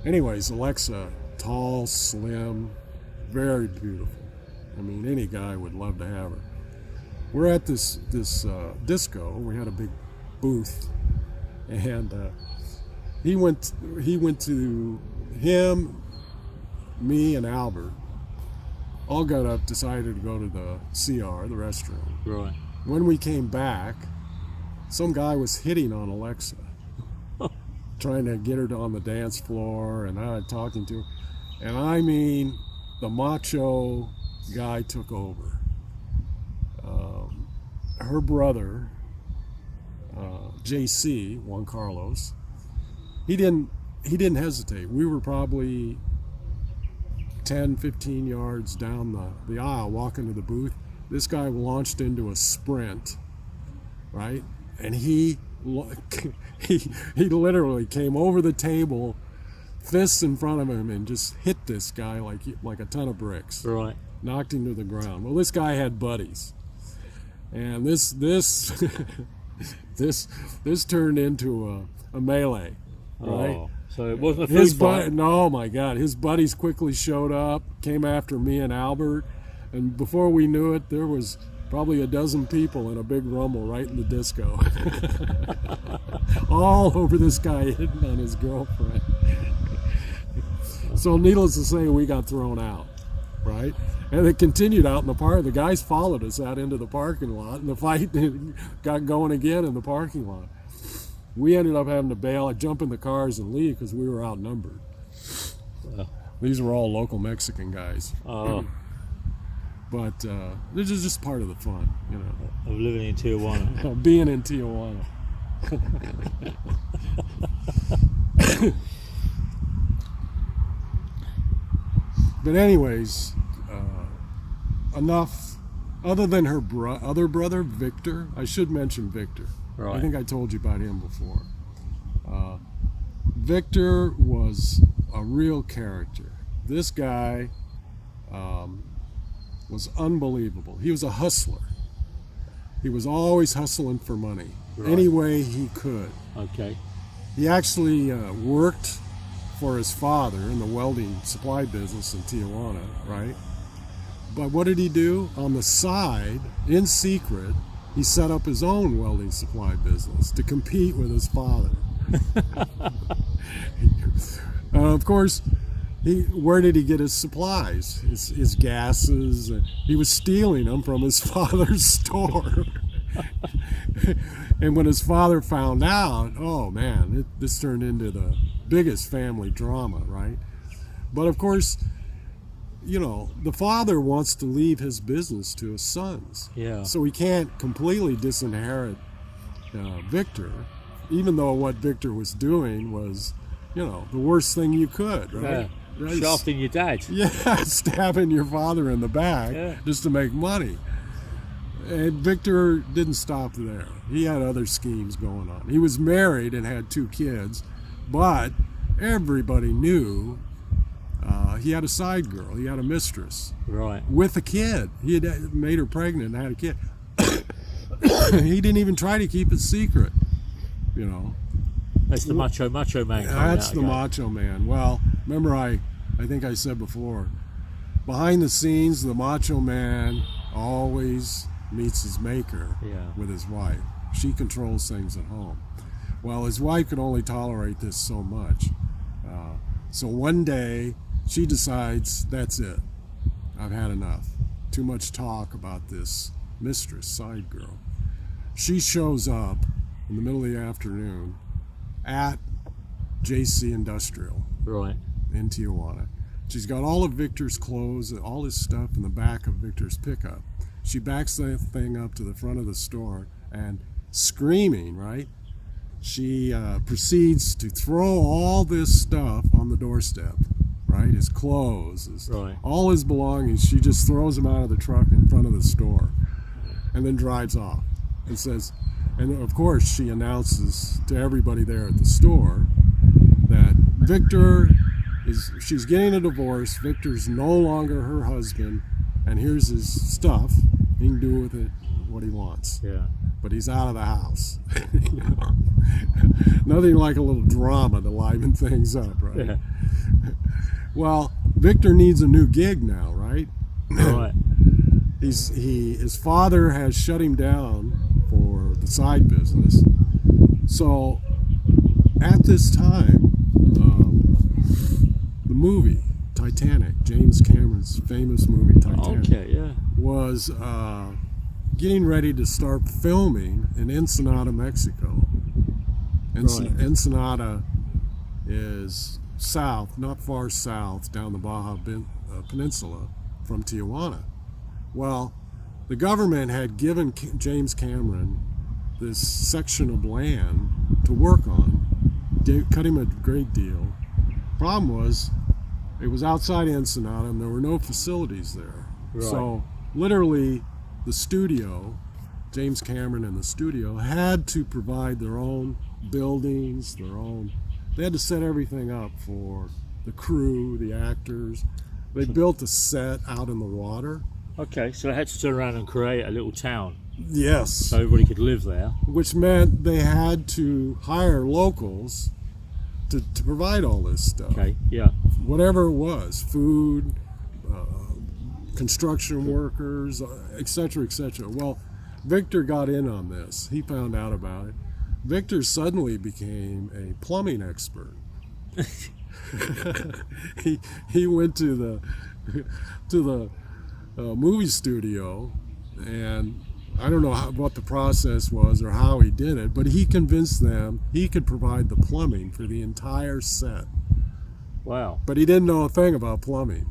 Anyways, Alexa, tall, slim, very beautiful. I mean, any guy would love to have her. We're at this disco. We had a big booth, and he went to him, me, and Albert. All got up, decided to go to the CR, the restaurant. Right. When we came back, some guy was hitting on Alexa, trying to get her on the dance floor, and I was talking to her. And I mean, the macho guy took over. Her brother, JC, Juan Carlos, he didn't hesitate. We were probably 10, 15 yards down the aisle walking to the booth. This guy launched into a sprint, right? And he literally came over the table, fists in front of him, and just hit this guy like a ton of bricks. Right. Knocked him to the ground. Well, this guy had buddies. and this this turned into a melee, right? Oh, so it wasn't a food fight. No, my God, his buddies quickly showed up, came after me and Albert, and before we knew it, there was probably a dozen people in a big rumble right in the disco, all over this guy hitting on his girlfriend. So needless to say, we got thrown out, right? And it continued out in the park. The guys followed us out into the parking lot, and the fight got going again in the parking lot. We ended up having to bail, jump in the cars and leave because we were outnumbered. These were all local Mexican guys. Oh. But this is just part of the fun, you know. Of living in Tijuana. Being in Tijuana. But anyways, enough. Other than her other brother, Victor, I should mention Victor. Right. I think I told you about him before. Victor was a real character. This guy was unbelievable. He was a hustler. He was always hustling for money, any way he could. Okay. He actually worked for his father in the welding supply business in Tijuana, right? But what did he do? On the side, in secret, he set up his own welding supply business to compete with his father. Of course, where did he get his supplies? His gases? He was stealing them from his father's store. And when his father found out, oh man, this turned into the biggest family drama, right? But of course, you know, the father wants to leave his business to his sons. Yeah. So he can't completely disinherit Victor, even though what Victor was doing was, you know, the worst thing you could, right? Yeah. Shafting your dad. Yeah, stabbing your father in the back just to make money. And Victor didn't stop there. He had other schemes going on. He was married and had 2 kids, but everybody knew he had a side girl. He had a mistress. Right. With a kid. He had made her pregnant and had a kid. He didn't even try to keep it secret, you know. That's the macho man. That's the macho man. Well, remember I think I said before, behind the scenes, the macho man always meets his maker with his wife. She controls things at home. Well, his wife could only tolerate this so much. So one day, she decides, that's it. I've had enough. Too much talk about this mistress, side girl. She shows up in the middle of the afternoon at JC Industrial in Tijuana. She's got all of Victor's clothes, all his stuff in the back of Victor's pickup. She backs the thing up to the front of the store and screaming, right? She proceeds to throw all this stuff on the doorstep, right? His clothes, all his belongings. She just throws them out of the truck in front of the store and then drives off and says, and of course she announces to everybody there at the store that she's getting a divorce. Victor's no longer her husband, and here's his stuff. He can do with it what he wants. Yeah. But he's out of the house. You know? Nothing like a little drama to liven things up, right? Yeah. Well, Victor needs a new gig now, right? Right. His father has shut him down for the side business. So at this time, the movie Titanic, James Cameron's famous movie Titanic, was getting ready to start filming in Ensenada, Mexico. Ensenada is south, not far south, down the Baja Peninsula from Tijuana. Well, the government had given James Cameron this section of land to work on, cut him a great deal. Problem was, it was outside Ensenada and there were no facilities there. Right. So literally the studio, James Cameron and the studio, had to provide their own buildings, they had to set everything up for the crew, the actors. They built a set out in the water. Okay, so they had to turn around and create a little town. Yes. so everybody could live there. Which meant they had to hire locals to provide all this stuff. Okay, yeah. Whatever it was, food, construction workers, etc., etc. Well, Victor got in on this. He found out about it. Victor suddenly became a plumbing expert. he went to the movie studio, and I don't know what the process was or how he did it, but he convinced them he could provide the plumbing for the entire set. Wow. But he didn't know a thing about plumbing.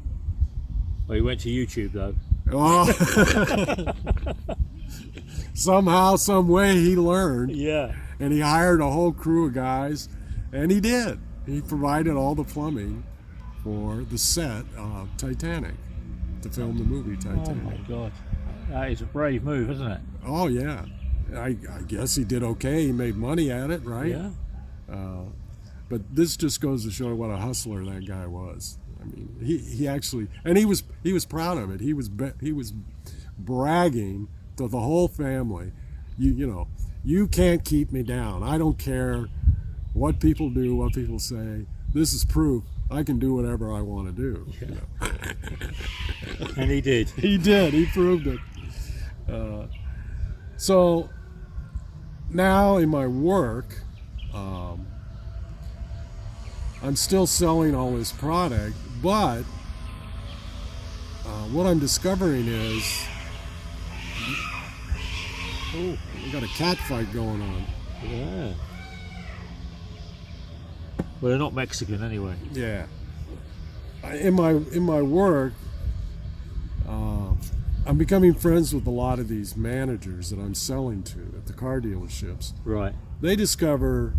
Well, he went to YouTube though. Oh. Somehow, some way he learned. Yeah. And he hired a whole crew of guys, and he did. He provided all the plumbing for the set of Titanic, to film the movie Titanic. Oh my God. That is a brave move, isn't it? Oh, yeah. I guess he did okay. He made money at it, right? Yeah. But this just goes to show what a hustler that guy was. I mean, he actually, and he was proud of it. He was bragging to the whole family. You know, you can't keep me down. I don't care what people do, what people say. This is proof I can do whatever I want to do. Yeah. You know? And he did. He did. He proved it. So now in my work, I'm still selling all this product, but what I'm discovering is, oh, we got a cat fight going on. Yeah. Well, they're not Mexican anyway. Yeah. In my work, I'm becoming friends with a lot of these managers that I'm selling to at the car dealerships. Right. They discover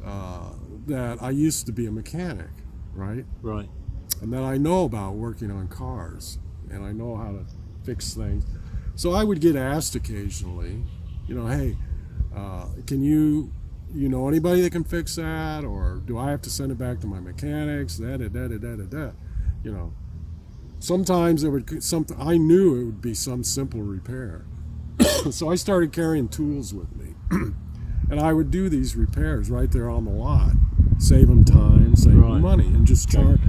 that I used to be a mechanic, right? Right. And that I know about working on cars, and I know how to fix things. So I would get asked occasionally, you know, hey, can you know anybody that can fix that, or do I have to send it back to my mechanics? You know, sometimes it would I knew it would be some simple repair. So I started carrying tools with me, and I would do these repairs right there on the lot, save them time, save them money, and just charge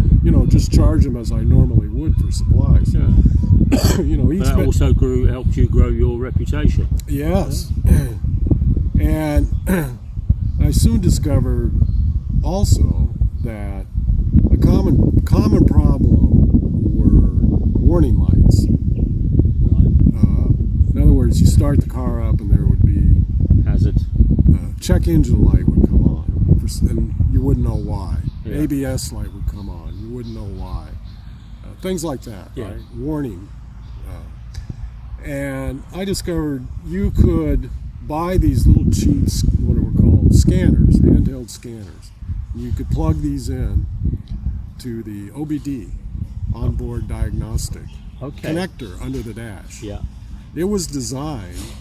them as I normally would for supplies. Yeah. You know, each that also helped you grow your reputation. Yes. And I soon discovered also that a common problem were warning lights. In other words, you start the car up and there would be hazard. Check engine light would come on, and you wouldn't know why. Yeah. ABS light would come on, you wouldn't know why. Things like that, yeah. Right? Warning. And I discovered you could buy these little cheap, what were called scanners, handheld scanners. You could plug these in to the OBD, onboard diagnostic connector under the dash. Yeah. It was designed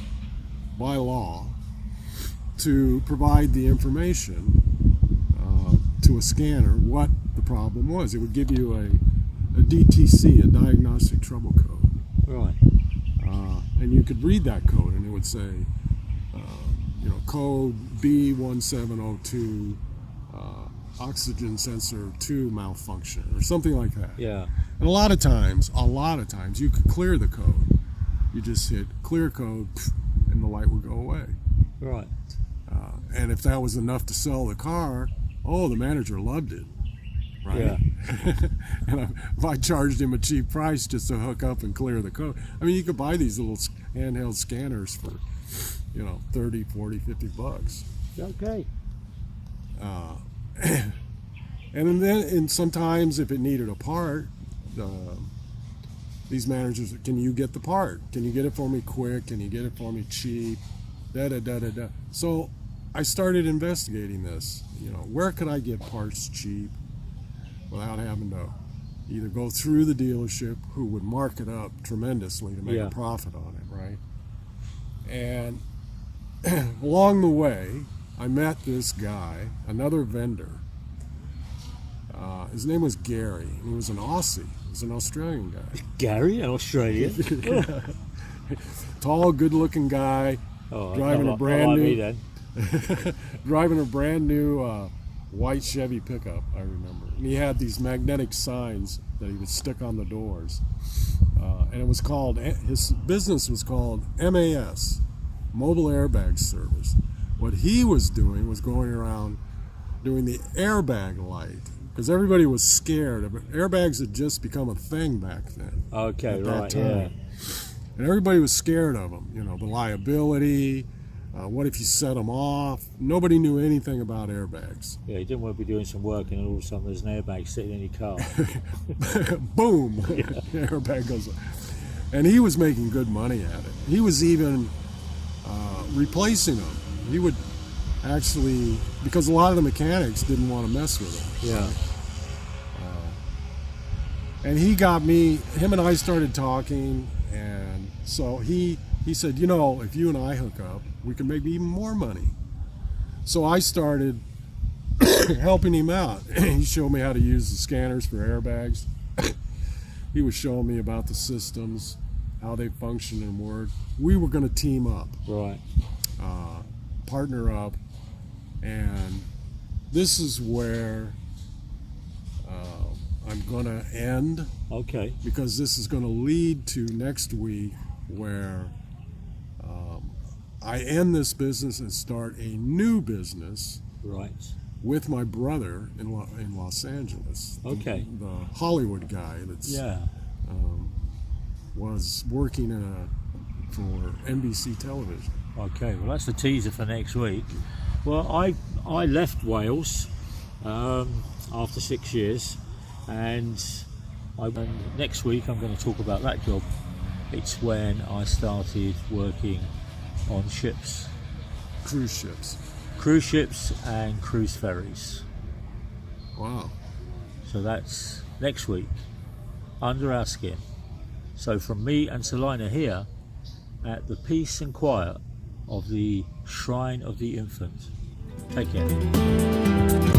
by law to provide the information to a scanner what the problem was. It would give you a DTC, a diagnostic trouble code. Right. And you could read that code, and it would say, code B1702, oxygen sensor 2 malfunction, or something like that. Yeah. And a lot of times, you could clear the code. You just hit clear code, and the light would go away. Right. And if that was enough to sell the car, the manager loved it. Right? Yeah. And if I charged him a cheap price just to hook up and clear the code, I mean, you could buy these little handheld scanners for, 30, 40, 50 bucks. Okay. And sometimes if it needed a part, these managers, can you get the part? Can you get it for me quick? Can you get it for me cheap? Da-da-da-da-da. So I started investigating this. Where could I get parts cheap without having to either go through the dealership, who would mark it up tremendously to make a profit on it, right? And along the way, I met this guy, another vendor. His name was Gary, and he was an Aussie. He was an Australian guy. Gary, an Australian? Tall, good-looking guy, Oh, driving not a like- brand not like new, me then. driving a brand new white Chevy pickup. I remember, and he had these magnetic signs that he would stick on the doors, and it was called, his business was called MAS, Mobile Airbag Service. What he was doing was going around doing the airbag light, because everybody was scared of it. Airbags had just become a thing back then. Okay, at that right, time. yeah. And everybody was scared of them. You know, the liability. What if you set them off? Nobody knew anything about airbags. Yeah, you didn't want to be doing some work and all of a sudden there's an airbag sitting in your car. Boom! Airbag goes up. And he was making good money at it. He was even replacing them. He would actually, because a lot of the mechanics didn't want to mess with them. Yeah. And he got me, him and I started talking, and so he said, you know, if you and I hook up, we can make even more money. So I started helping him out. He showed me how to use the scanners for airbags. He was showing me about the systems, how they function and work. We were going to team up, Right. partner up, and this is where I'm going to end, Okay. because this is going to lead to next week, where I end this business and start a new business Right. with my brother in Los Angeles. Okay. The Hollywood guy that's Yeah. was working for NBC television. Okay, well that's the teaser for next week. Well, I left Wales after 6 years, and next week I'm going to talk about that job. It's when I started working on ships, Cruise ships. cruise ships and cruise ferries. Wow. So that's next week, under our skin. So from me and Salina here at the peace and quiet of the Shrine of the Infant. Take care.